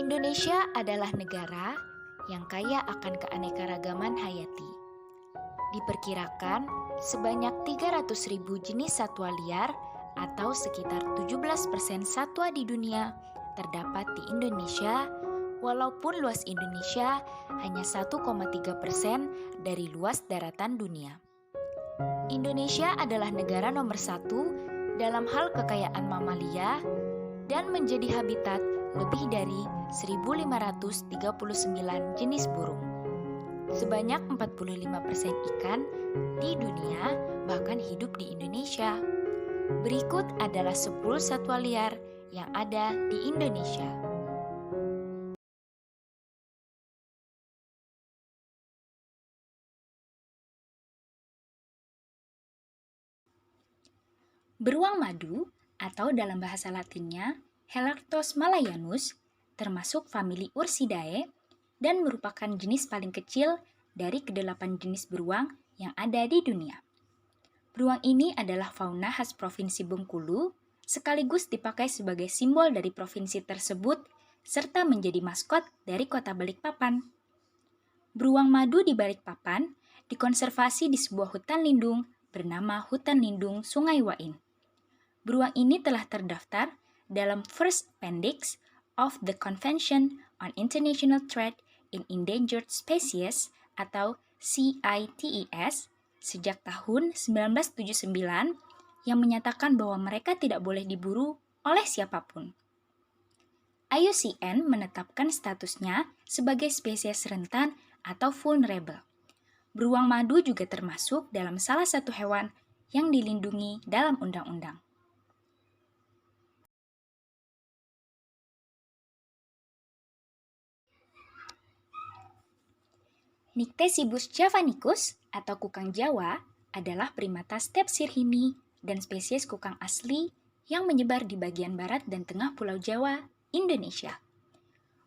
Indonesia adalah negara yang kaya akan keanekaragaman hayati. Diperkirakan sebanyak 300.000 jenis satwa liar atau sekitar 17% satwa di dunia terdapat di Indonesia, walaupun luas Indonesia hanya 1,3% dari luas daratan dunia. Indonesia adalah negara nomor 1 dalam hal kekayaan mamalia dan menjadi habitat lebih dari 1.539 jenis burung. Sebanyak 45% ikan di dunia bahkan hidup di Indonesia. Berikut adalah 10 satwa liar yang ada di Indonesia. Beruang madu atau dalam bahasa Latinnya Helarctos malayanus termasuk famili Ursidae dan merupakan jenis paling kecil dari kedelapan jenis beruang yang ada di dunia. Beruang ini adalah fauna khas Provinsi Bengkulu, sekaligus dipakai sebagai simbol dari provinsi tersebut, serta menjadi maskot dari kota Balikpapan. Beruang madu di Balikpapan dikonservasi di sebuah hutan lindung bernama Hutan Lindung Sungai Wain. Beruang ini telah terdaftar dalam First Appendix of the Convention on International Trade in Endangered Species atau CITES sejak tahun 1979 yang menyatakan bahwa mereka tidak boleh diburu oleh siapapun. IUCN menetapkan statusnya sebagai spesies rentan atau vulnerable. Beruang madu juga termasuk dalam salah satu hewan yang dilindungi dalam undang-undang. Nycticebus javanicus atau kukang Jawa adalah primata step sirhini dan spesies kukang asli yang menyebar di bagian barat dan tengah Pulau Jawa, Indonesia.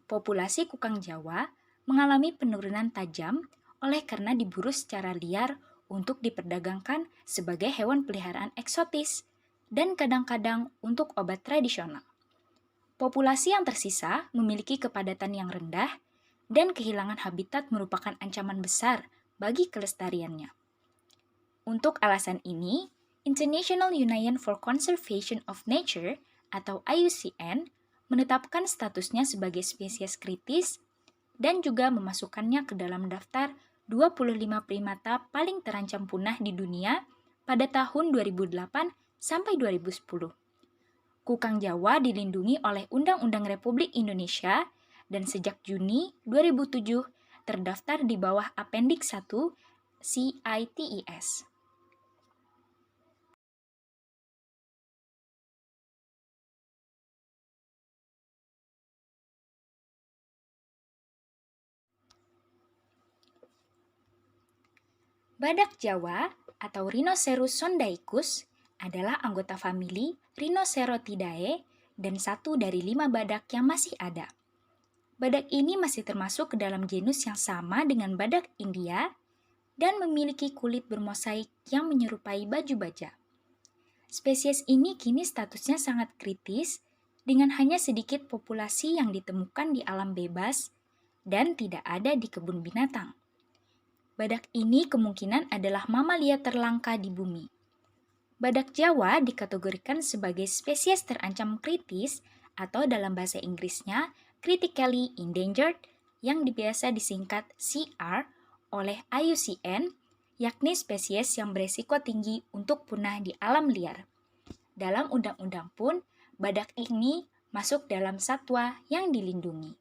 Populasi kukang Jawa mengalami penurunan tajam oleh karena diburu secara liar untuk diperdagangkan sebagai hewan peliharaan eksotis dan kadang-kadang untuk obat tradisional. Populasi yang tersisa memiliki kepadatan yang rendah dan kehilangan habitat merupakan ancaman besar bagi kelestariannya. Untuk alasan ini, International Union for Conservation of Nature atau IUCN menetapkan statusnya sebagai spesies kritis dan juga memasukkannya ke dalam daftar 25 primata paling terancam punah di dunia pada tahun 2008 sampai 2010. Kukang Jawa dilindungi oleh Undang-Undang Republik Indonesia dan sejak Juni 2007 terdaftar di bawah Appendix 1 CITES. Badak Jawa atau Rhinoceros sondaicus adalah anggota famili Rhinocerotidae dan satu dari 5 badak yang masih ada. Badak ini masih termasuk ke dalam genus yang sama dengan badak India dan memiliki kulit bermosaik yang menyerupai baju baja. Spesies ini kini statusnya sangat kritis dengan hanya sedikit populasi yang ditemukan di alam bebas dan tidak ada di kebun binatang. Badak ini kemungkinan adalah mamalia terlangka di bumi. Badak Jawa dikategorikan sebagai spesies terancam kritis atau dalam bahasa Inggrisnya critically endangered yang biasa disingkat CR oleh IUCN, yakni spesies yang beresiko tinggi untuk punah di alam liar. Dalam undang-undang pun, badak ini masuk dalam satwa yang dilindungi.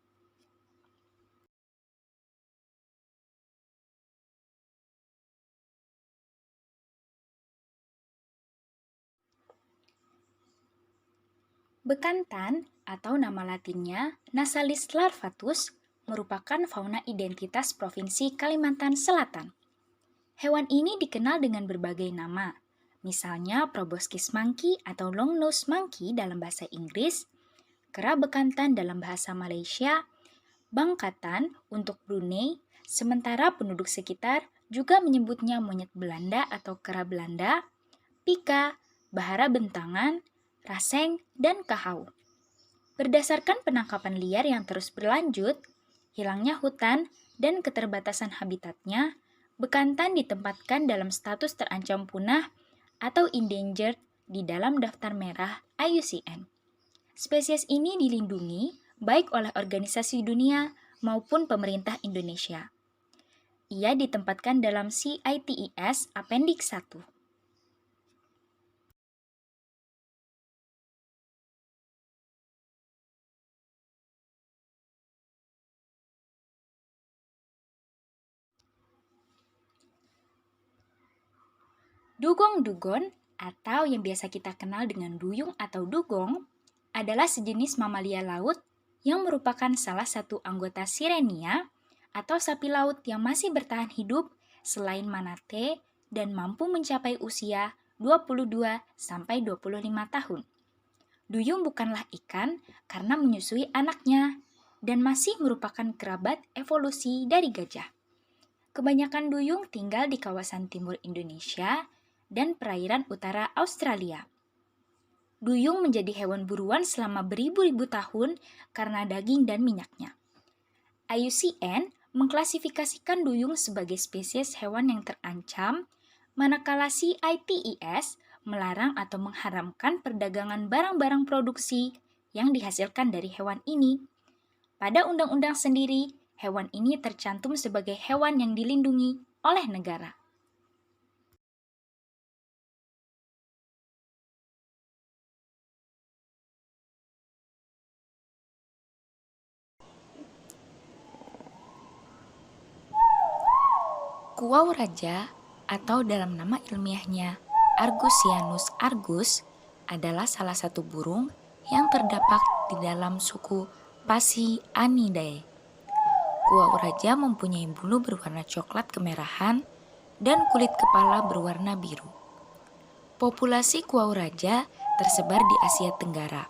Bekantan atau nama latinnya Nasalis larvatus merupakan fauna identitas Provinsi Kalimantan Selatan. Hewan ini dikenal dengan berbagai nama, misalnya proboscis monkey atau longnose monkey dalam bahasa Inggris, kera bekantan dalam bahasa Malaysia, bangkatan untuk Brunei, sementara penduduk sekitar juga menyebutnya monyet Belanda atau kera Belanda, pika, bahara bentangan, raseng, dan kahau. Berdasarkan penangkapan liar yang terus berlanjut, hilangnya hutan, dan keterbatasan habitatnya, bekantan ditempatkan dalam status terancam punah atau endangered di dalam daftar merah IUCN. Spesies ini dilindungi baik oleh organisasi dunia maupun pemerintah Indonesia. Ia ditempatkan dalam CITES Appendix 1. Dugong-dugon atau yang biasa kita kenal dengan duyung atau dugong adalah sejenis mamalia laut yang merupakan salah satu anggota Sirenia atau sapi laut yang masih bertahan hidup selain manatee dan mampu mencapai usia 22-25 tahun. Duyung bukanlah ikan karena menyusui anaknya dan masih merupakan kerabat evolusi dari gajah. Kebanyakan duyung tinggal di kawasan timur Indonesia dan perairan utara Australia. Duyung menjadi hewan buruan selama beribu-ribu tahun karena daging dan minyaknya. IUCN mengklasifikasikan duyung sebagai spesies hewan yang terancam, manakala CITES melarang atau mengharamkan perdagangan barang-barang produksi yang dihasilkan dari hewan ini. Pada undang-undang sendiri, hewan ini tercantum sebagai hewan yang dilindungi oleh negara. Kuau raja atau dalam nama ilmiahnya Argusianus argus adalah salah satu burung yang terdapat di dalam suku Phasianidae. Kuau raja mempunyai bulu berwarna coklat kemerahan dan kulit kepala berwarna biru. Populasi kuau raja tersebar di Asia Tenggara.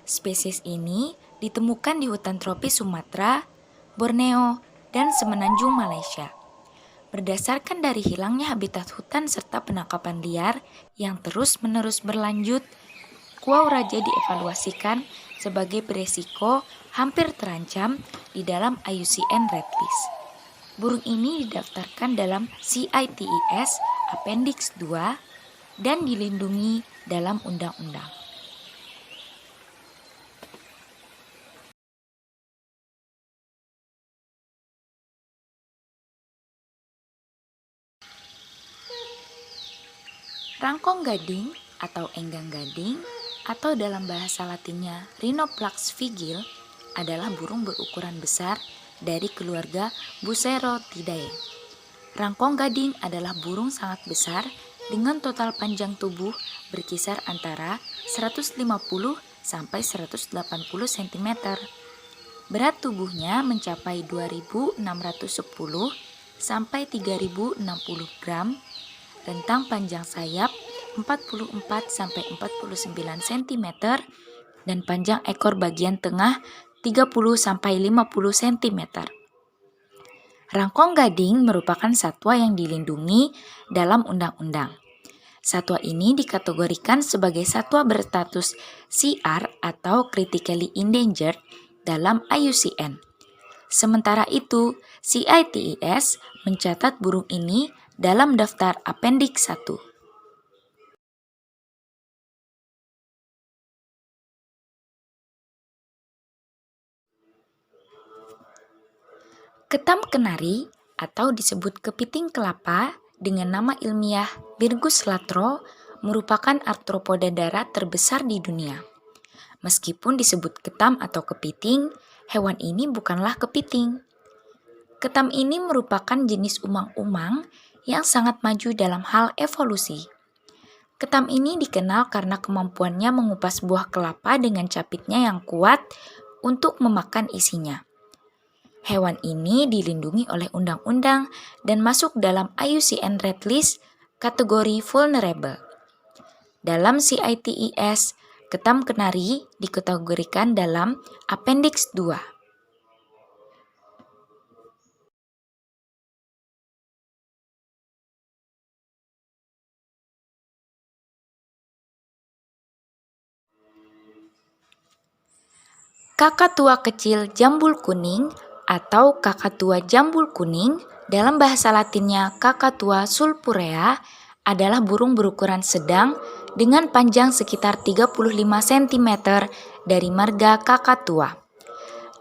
Spesies ini ditemukan di hutan tropis Sumatera, Borneo, dan semenanjung Malaysia. Berdasarkan dari hilangnya habitat hutan serta penangkapan liar yang terus-menerus berlanjut, kuau raja dievaluasikan sebagai beresiko hampir terancam di dalam IUCN Red List. Burung ini didaftarkan dalam CITES Appendix 2 dan dilindungi dalam undang-undang. Rangkong gading atau enggang gading atau dalam bahasa latinnya Rhinoplax vigil adalah burung berukuran besar dari keluarga Bucerotidae. Rangkong gading adalah burung sangat besar dengan total panjang tubuh berkisar antara 150 sampai 180 cm. Berat tubuhnya mencapai 2.610 sampai 3.060 gram. Rentang panjang sayap 44 sampai 49 cm dan panjang ekor bagian tengah 30 sampai 50 cm. Rangkong gading merupakan satwa yang dilindungi dalam undang-undang. Satwa ini dikategorikan sebagai satwa berstatus CR atau critically endangered dalam IUCN. Sementara itu, CITES mencatat burung ini dalam daftar Appendix 1. Ketam kenari atau disebut kepiting kelapa dengan nama ilmiah Virgus latro merupakan arthropoda darat terbesar di dunia. Meskipun disebut ketam atau kepiting, hewan ini bukanlah kepiting. Ketam ini merupakan jenis umang-umang yang sangat maju dalam hal evolusi. Ketam ini dikenal karena kemampuannya mengupas buah kelapa dengan capitnya yang kuat untuk memakan isinya. Hewan ini dilindungi oleh undang-undang dan masuk dalam IUCN Red List kategori vulnerable. Dalam CITES, ketam kenari dikategorikan dalam Appendix 2. Kakatua kecil jambul kuning atau kakatua jambul kuning dalam bahasa latinnya Kakatua sulfurea adalah burung berukuran sedang dengan panjang sekitar 35 cm dari marga kakatua.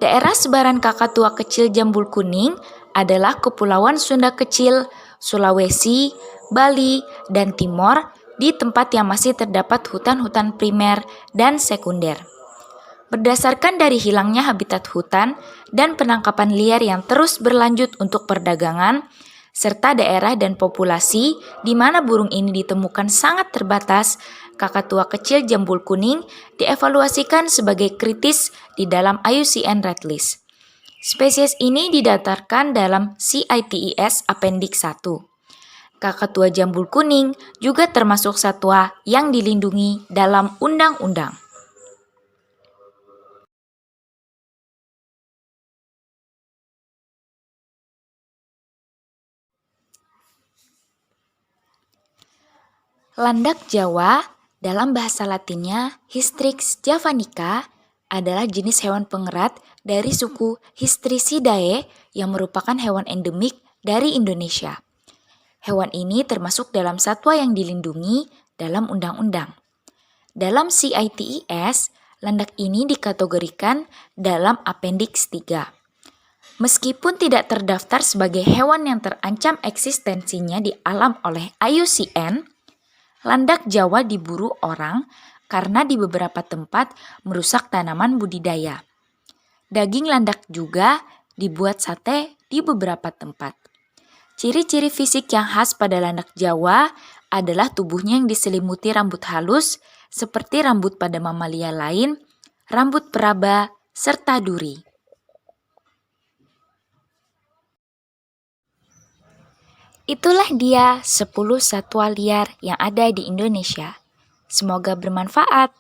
Daerah sebaran kakatua kecil jambul kuning adalah Kepulauan Sunda Kecil, Sulawesi, Bali, dan Timor di tempat yang masih terdapat hutan-hutan primer dan sekunder. Berdasarkan dari hilangnya habitat hutan dan penangkapan liar yang terus berlanjut untuk perdagangan, serta daerah dan populasi di mana burung ini ditemukan sangat terbatas, kakatua kecil jambul kuning dievaluasikan sebagai kritis di dalam IUCN Red List. Spesies ini didatarkan dalam CITES Appendix 1. Kakatua jambul kuning juga termasuk satwa yang dilindungi dalam undang-undang. Landak Jawa dalam bahasa latinnya Hystrix javanica adalah jenis hewan pengerat dari suku Hystricidae yang merupakan hewan endemik dari Indonesia. Hewan ini termasuk dalam satwa yang dilindungi dalam undang-undang. Dalam CITES, landak ini dikategorikan dalam Appendix 3. Meskipun tidak terdaftar sebagai hewan yang terancam eksistensinya di alam oleh IUCN, landak Jawa diburu orang karena di beberapa tempat merusak tanaman budidaya. Daging landak juga dibuat sate di beberapa tempat. Ciri-ciri fisik yang khas pada landak Jawa adalah tubuhnya yang diselimuti rambut halus seperti rambut pada mamalia lain, rambut peraba, serta duri. Itulah dia 10 satwa liar yang ada di Indonesia. Semoga bermanfaat.